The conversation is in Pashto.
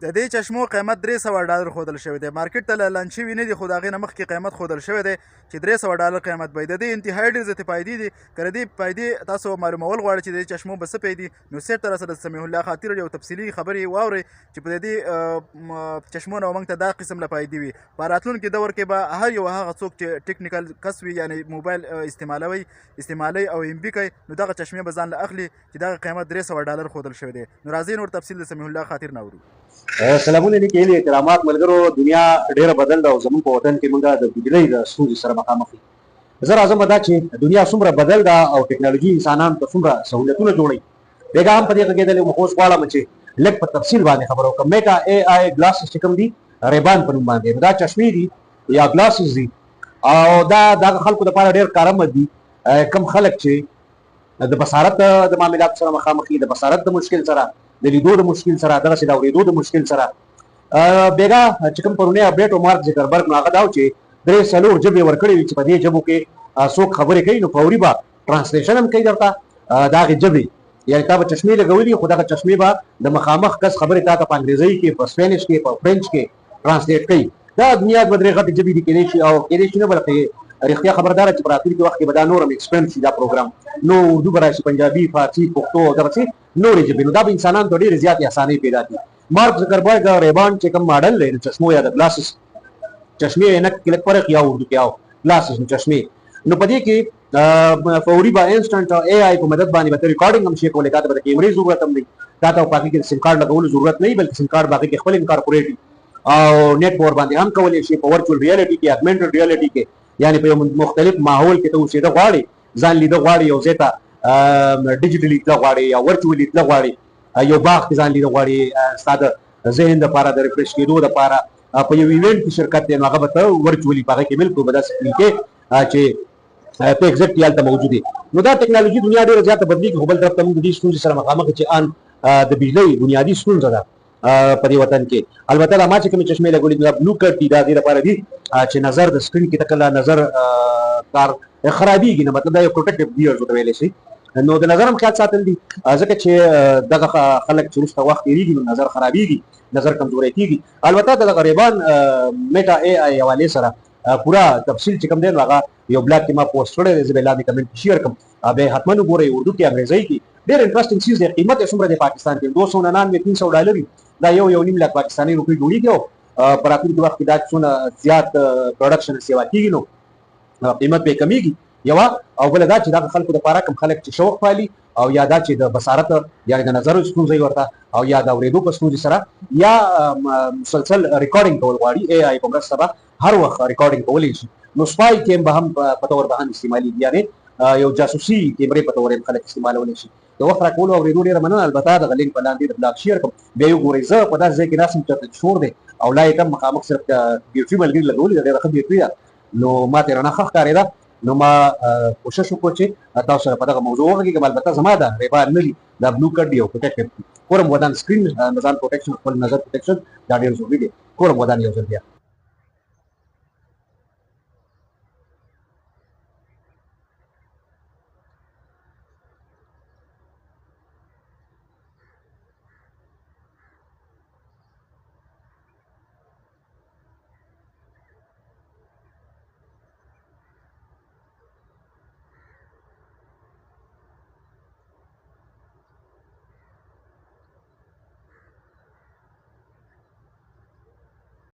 د دې چشمو قیمت $300 ښودل شوی دی. مارکیټ ته لانچ شوي نه دي، خو د هغې نه مخکې قیمت ښودل شوی دی چې $300 قیمت به وي. د دې انتهایي ډېر زیاتې فایدې دي. که د دې فایدې تاسو معلومول غواړئ چې د دې چشمو به څه پیدي، نو سیټ ته راسه د سمیع الله خاطر یو تفصیلي خبرې واورئ چې په دې چشمو نه به موږ ته دا قسم له فایدې وي. په راتلونکي دور کې به هر یو هغه څوک چې ټیکنیکل کس وي، یعنې موبایل استعمالوي او ایم بي کوي، نو دغه چشمې به ځان له اخلي چې دغه قیمت $300 ښودل شوی دی. نو راځئ نور تفصیل د سمیع الله خاطر نه اورو. سلامونه لیکلي احترامات ملګرو. دنیا ډیره بدل ده او زموږ په وطن کې موږ د بجلۍ د ستونزې سره مخامخ یو. زه راځم دا چې دنیا څومره بدل ده او ټکنالوژي انسانانو ته څومره سهولتونه جوړوي. بېګا هم په دې غږېدلی مو اوس غواړم چې لږ په تفصیل باندې خبره وکړم. میټا اے آی ګلاسز چې کوم دي ریبان په نوم باندې، دا چشمې دي یا ګلاسز دي او دا دغه خلکو لپاره ډېر کارآمد دي. کم خلک چې د بصارت د معاملاتو سره مخامخ دي، د بصارت د مشکل سره، د لیدو د مشکل سره، دغسې د اورېدو د مشکل سره. بېګا چې کوم پرونی اپډیټ و مارک زکربرګ نو هغه دا و چې 3-4 ژبې ورکړې وي چې په دې ژبو کې څوک خبرې کوي نو فوري به ټرانسلیشن هم کوي درته د هغې ژبې. یعنې تا به چشمې لګولي، خو دغه چشمې به د مخامخ کس خبرې تا ته په انګریزۍ کې، په سپینش کې، په فرینچ کې ټرانسلیټ کوي. دا دنیا دوه درې غټې ژبې دي کېدای شي، او کېدای شي نه بلکې رښتیا خبرداره چې په راتلونکي وخت کې به دا نور هم ایکسپینډ شي دا پروګرام. نو اردو به راشي، پنجابي، فارسي، پښتو او دغسې نورې ژبې. نو دا به انسانانو ته ډېرې زیاتې اسانۍ پیدا کړي. مارک زکربرګ ریبان چې کوم ماډل دی د چشمو یا د ګلاسز چشمې عینک کې لږ فرق یا اردو کې او ګلاسز نو چشمې، نو په دې کې فوري به انسټنټ اے آی په مدد باندې به ته ریکارډینګ هم شي کولی. تا ته به د کیمرې ضرورت هم دی، تا ته په هغې کې د سیم کارډ لګولو ضرورت نه وي، بلکې سیم کارډ به هغې کې خپل انکارپوریټ وي او نیټ په ورباندې هم کولی شي. په ورچوال ریالټي کې، اګمنټډ ریالټي کې، یعنې په یو مختلف ماحول کې ته اوسېده غواړې، ځان لیده غواړې، یو ځای ته ډیجیټلي تله غواړې یا ورچوالي تله غواړې، یو باغ کې ځان لیده غواړې، ستا د ذهن دپاره د ریفریش کېدو دپاره په یو ایونټ کې شرکت دی، نو هغه به ته ورچوالي په هغه کې ملک به داسې فیل کې چې ته ایګزیکټلي هلته موجود یې. نو دا ټکنالوژي دنیا ډېره زیاته بدلېږي، خو بل طرف ته موږ د دې ستونزې سره مخامخ چې ان د بجلۍ بنیادي ستونزه ده په دې وطن کې. البته دا ما چې کومې چشمې لګولې دا بلو کټ دي، دا دې لپاره دي چې نظر د سکرین کې ته کله نظر کار خرابېږي، نو مطلب دا یو پروټیکټیو ګیرز ورته ویلی شي. نو د نظر هم خیال ساتل دي، ځکه چې دغه خلک چې وروسته وخت تېرېږي نو نظر خرابېږي، نظر کمزوری کېږي. البته د دغه ریبان میټا اے آی حوالې سره پوره تفصیل چې کوم دی نو هغه یو بلاګ کې ما پوسټ کړی دی، زه به یې لاندې کمنټ کې شیر کړم، بیا حتما وګورئ. اردو کې، انګریزۍ کې ډېر انټرسټینګ چیز دی. قیمت یې څومره دی پاکستان کې؟ $299-300 دا یو نیم لک پاکستاني روپۍ جوړېږي. او په راتلونکي وخت کې دا څونه زیات پروډکشن سیوا کېږي نو قیمت به یې کمیږي. یوه او بله دا چې دغه خلکو دپاره کوم خلک چې شوق پالي او یا دا چې د بصارت یعنې د نظر ستونزه ورته او یا د اورېدو په ستونزې سره یا مسلسل ریکارډینګ کول غواړي، اے آی په مرسته به هر وخت ریکارډینګ کولی شي. نو سپای کیم به هم په طور به هم استعمالېږي، یعنې یو جاسوسي کیمرې په طور هم خلک استعمالولی شي. د وخت راکولو او اورېدو ډېره مننه. البته دغه لینک په لاندې د بلاګ شیر کړم، بیا یې وګورئ. زه په داسې ځای کې ناست یم چېرته شور دی او لا یې کم مخامخ صرف بیټري ملګري لګولې ده، ډېره ښه بیټري ده، نو ما ته رڼا ښه ښکارېده. نو ما کوشش وکړو چې تاسو سره په دغه موضوع وغږېږم. البته زما دا ریبان نه دي، دا بلو کټ دی او پروټیکټیو. کورم ودان سکرین نظام پروټیکشن، خپل نظر پروټیکشن دا ډېر ضروري دی. کورم ودان یو ځل بیا.